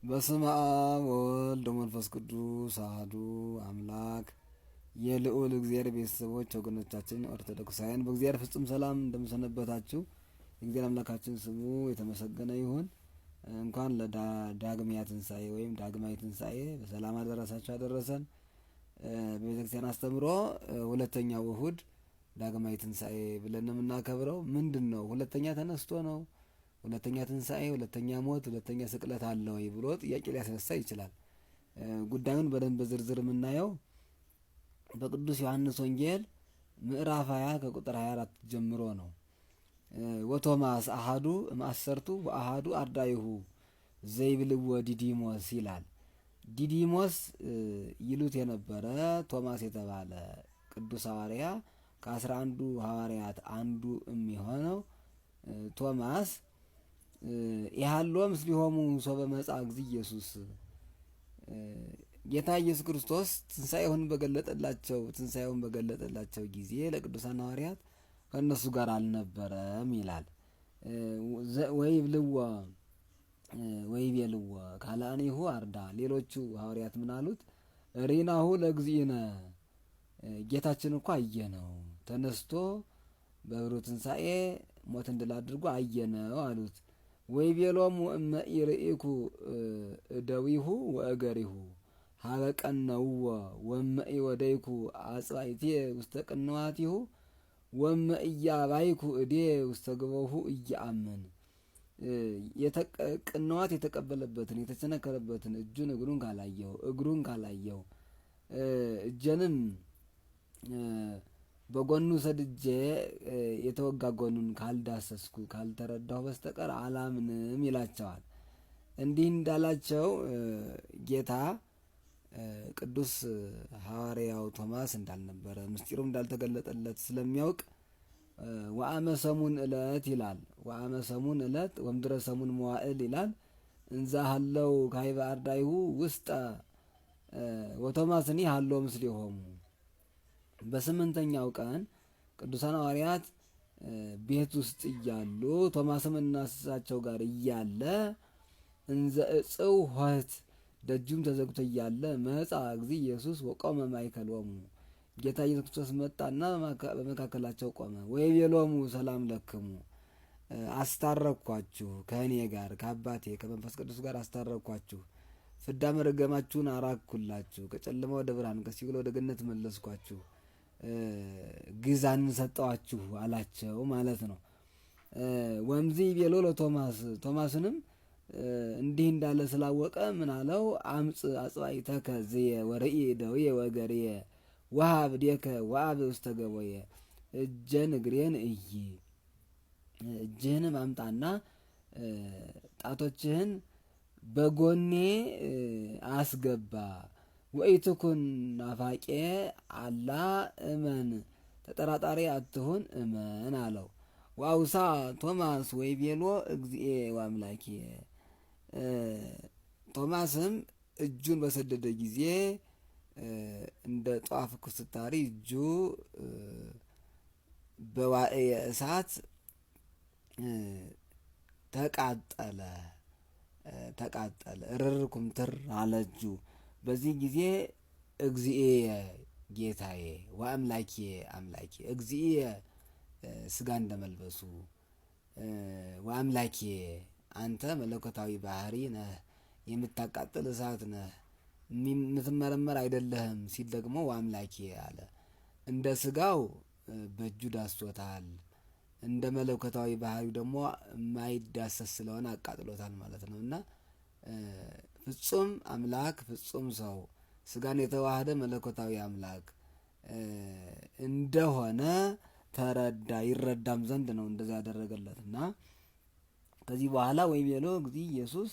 በስመ አብ ወወልድ ወመንፈስ ቅዱስ አሐዱ አምላክ። የልዑል እግዚአብሔር ቤተሰቦች ወገኖቻችን ኦርቶዶክሳውያን በእግዚአብሔር ፍጹም ሰላም እንደምሰነበታችሁ የእግዚአብሔር አምላካችን ስሙ የተመሰገነ ይሁን። እንኳን ለዳግማዊ ትንሣኤ ወይም ዳግማዊ ትንሣኤ በሰላም አደረሳችሁ አደረሰን። በቤተክርስቲያን አስተምሮ ሁለተኛው እሁድ ዳግማዊ ትንሣኤ ብለን የምናከብረው ምንድን ነው? ሁለተኛ ተነስቶ ነው? ሁለተኛ ትንሣኤ፣ ሁለተኛ ሞት፣ ሁለተኛ ስቅለት አለ ወይ ብሎ ጥያቄ ሊያስነሳ ይችላል። ጉዳዩን በደንብ በዝርዝር የምናየው በቅዱስ ዮሐንስ ወንጌል ምዕራፍ 20 ከቁጥር 24 ጀምሮ ነው። ወቶማስ አሐዱ እምአሰርቱ ወአሐዱ አርዳኢሁ ዘይብልዎ ዲዲሞስ ይላል። ዲዲሞስ ይሉት የነበረ ቶማስ የተባለ ቅዱስ ሐዋርያ ከ11 ሐዋርያት አንዱ የሚሆነው ቶማስ ያህሎ ምስሊሆሙ ሶበ መጽአ እግዚእ ኢየሱስ ጌታ ኢየሱስ ክርስቶስ ትንሣኤውን በገለጠላቸው ጊዜ ለቅዱሳን ሐዋርያት ከእነሱ ጋር አልነበረም ይላል። ወይቤልዎ ካልአኒሁ አርዳ፣ ሌሎቹ ሐዋርያት ምን አሉት? ሪናሁ ለእግዚእነ፣ ጌታችን እኮ አየነው፣ ተነስቶ በብሩህ ትንሣኤ ሞትን ድል አድርጎ አየነው አሉት። ወይቤሎሙ እመ ኢርኢኩ እደዊሁ ወእገሪሁ ሀበ ቀነውዎ ወእመ ኢወደይኩ አጽባይቴ ውስተ ቅንዋቲሁ ወእመ ኢያባይኩ እዴ ውስተ ገቦሁ ኢየአምን። ቅንዋት የተቀበለበትን የተቸነከረበትን እግሩን ካላየው እጄንም በጎኑ ሰድጄ የተወጋ ጎኑን ካልዳሰስኩ ካልተረዳሁ በስተቀር አላምንም ይላቸዋል። እንዲህ እንዳላቸው ጌታ ቅዱስ ሐዋርያው ቶማስ እንዳልነበረ ምስጢሩም እንዳልተገለጠለት ስለሚያውቅ ወአመ ሰሙን ዕለት ይላል። ወአመ ሰሙን ዕለት ወምድረ ሰሙን መዋዕል ይላል። እንዘ ሀለው ካይበ አርዳኢሁ ውስጠ ወቶማስኒ ሀሎ ምስሌሆሙ። በስምንተኛው ቀን ቅዱሳን ሐዋርያት ቤት ውስጥ እያሉ ቶማስም እናሳቸው ጋር እያለ እንዘ እጽው ኆኅት፣ ደጁም ተዘግቶ እያለ መጽአ እግዚእ ኢየሱስ ወቆመ ማእከሎሙ፣ ጌታ ኢየሱስ ክርስቶስ መጣና በመካከላቸው ቆመ። ወይቤሎሙ ሰላም ለክሙ፣ አስታረኳችሁ፣ ከእኔ ጋር ከአባቴ ከመንፈስ ቅዱስ ጋር አስታረኳችሁ፣ ፍዳ መርገማችሁን አራኩላችሁ፣ ከጨለማ ወደ ብርሃን ከሲኦል ወደ ገነት መለስኳችሁ፣ ግዛን ሰጠዋችሁ አላቸው ማለት ነው። ወምዚ ቤሎ ለቶማስ፣ ቶማስንም እንዲህ እንዳለ ስላወቀ ምን አለው? አምፅ አጽባኢተከ ዝየ ወርኢ እደውየ ወእገርየ ወሀብ እዴከ ወአብ ውስተ ገቦየ፣ እጄን እግሬን እይ፣ እጅህንም አምጣና ጣቶችህን በጎኔ አስገባ፣ ወኢትኩን ናፋቄ አላ እመን፣ ተጠራጣሪ አትሁን እመን አለው። ወአውሳ ቶማስ ወይቤሎ እግዚእየ ወአምላኬ፣ ቶማስም እጁን በሰደደ ጊዜ እንደ ጧፍ ኩስታሪ እጁ በዋዕየ እሳት ተቃጠለ እርር ኩምትር አለ እጁ። በዚህ ጊዜ እግዚእየ ጌታዬ ወአምላኬ አምላኬ፣ እግዚእየ ስጋ እንደመልበሱ ወአምላኬ አንተ መለኮታዊ ባህሪ ነህ፣ የምታቃጥል እሳት ነህ፣ የምትመረመር አይደለህም ሲል ደግሞ ወአምላኬ አለ። እንደ ስጋው በእጁ ዳስቶታል፣ እንደ መለኮታዊ ባህሪው ደግሞ የማይዳሰስ ስለሆነ አቃጥሎታል ማለት ነው። እና ፍጹም አምላክ ፍጹም ሰው ስጋን የተዋህደ መለኮታዊ አምላክ እንደሆነ ተረዳ፣ ይረዳም ዘንድ ነው እንደዛ ያደረገለት። እና ከዚህ በኋላ ወይቤሎ እግዚእ ኢየሱስ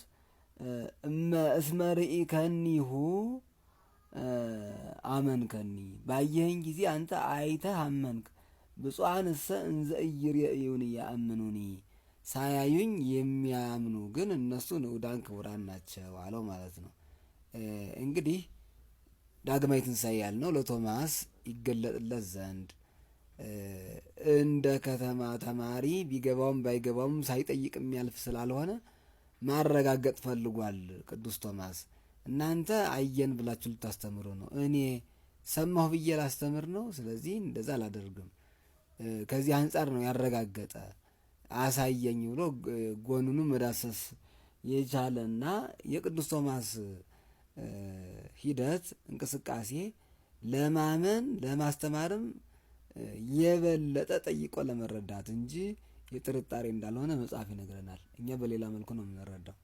እስመ ርኢከኒሁ አመንከኒ፣ ባየኸኝ ጊዜ አንተ አይተህ አመንክ። ብፁዓን እሰ እንዘ ኢይሬኡኒ ያእምኑኒ፣ ሳያዩኝ የሚያምኑ ግን እነሱ ንዑዳን ክቡራን ናቸው አለው ማለት ነው። እንግዲህ ዳግማዊ ትንሣኤ ያልነው ለቶማስ ይገለጥለት ዘንድ እንደ ከተማ ተማሪ ቢገባውም ባይገባውም ሳይጠይቅ የሚያልፍ ስላልሆነ ማረጋገጥ ፈልጓል ቅዱስ ቶማስ። እናንተ አየን ብላችሁ ልታስተምሩ ነው፣ እኔ ሰማሁ ብዬ ላስተምር ነው። ስለዚህ እንደዛ አላደርግም። ከዚህ አንጻር ነው ያረጋገጠ አሳየኝ ብሎ ጎኑኑ መዳሰስ የቻለና የቅዱስ ቶማስ ሂደት እንቅስቃሴ ለማመን ለማስተማርም የበለጠ ጠይቆ ለመረዳት እንጂ የጥርጣሬ እንዳልሆነ መጽሐፍ ይነግረናል። እኛ በሌላ መልኩ ነው የምንረዳው።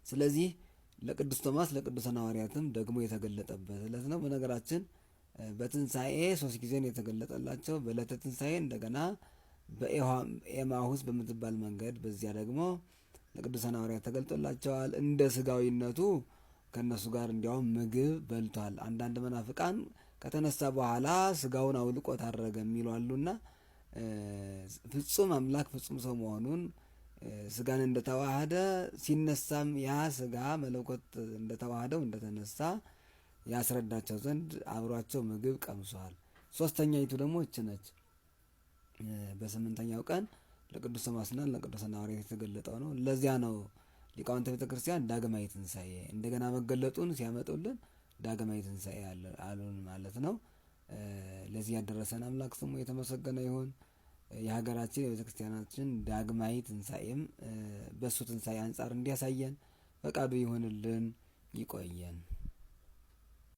ስለዚህ ለቅዱስ ቶማስ ለቅዱሳን ሐዋርያትም ደግሞ የተገለጠበት ዕለት ነው። በነገራችን በትንሣኤ 3 ጊዜ ነው የተገለጠላቸው። በዕለተ ትንሣኤ እንደገና በኤማሁስ በምትባል መንገድ፣ በዚያ ደግሞ ለቅዱሳን ሐዋርያት ተገልጦላቸዋል። እንደ ስጋዊነቱ ከእነሱ ጋር እንዲያውም ምግብ በልቷል። አንዳንድ መናፍቃን ከተነሳ በኋላ ስጋውን አውልቆ ታረገ የሚሉ አሉና ፍጹም አምላክ ፍጹም ሰው መሆኑን ስጋን እንደተዋሃደ ሲነሳም ያ ስጋ መለኮት እንደተዋሃደው እንደተነሳ ያስረዳቸው ዘንድ አብሯቸው ምግብ ቀምሷል። ሶስተኛይቱ ደግሞ እች ነች። በ8ኛው ቀን ለቅዱስ ቶማስና ለቅዱሳን ሐዋርያት የተገለጠው ነው። ለዚያ ነው ሊቃውንተ ቤተ ክርስቲያን ዳግማዊ ትንሣኤ እንደገና መገለጡን ሲያመጡልን ዳግማዊ ትንሣኤ አሉን ማለት ነው። ለዚህ ያደረሰን አምላክ ስሙ የተመሰገነ ይሁን። የሀገራችን የቤተ ክርስቲያናችን ዳግማዊ ትንሣኤም በእሱ ትንሣኤ አንጻር እንዲያሳየን ፈቃዱ ይሁንልን። ይቆየን።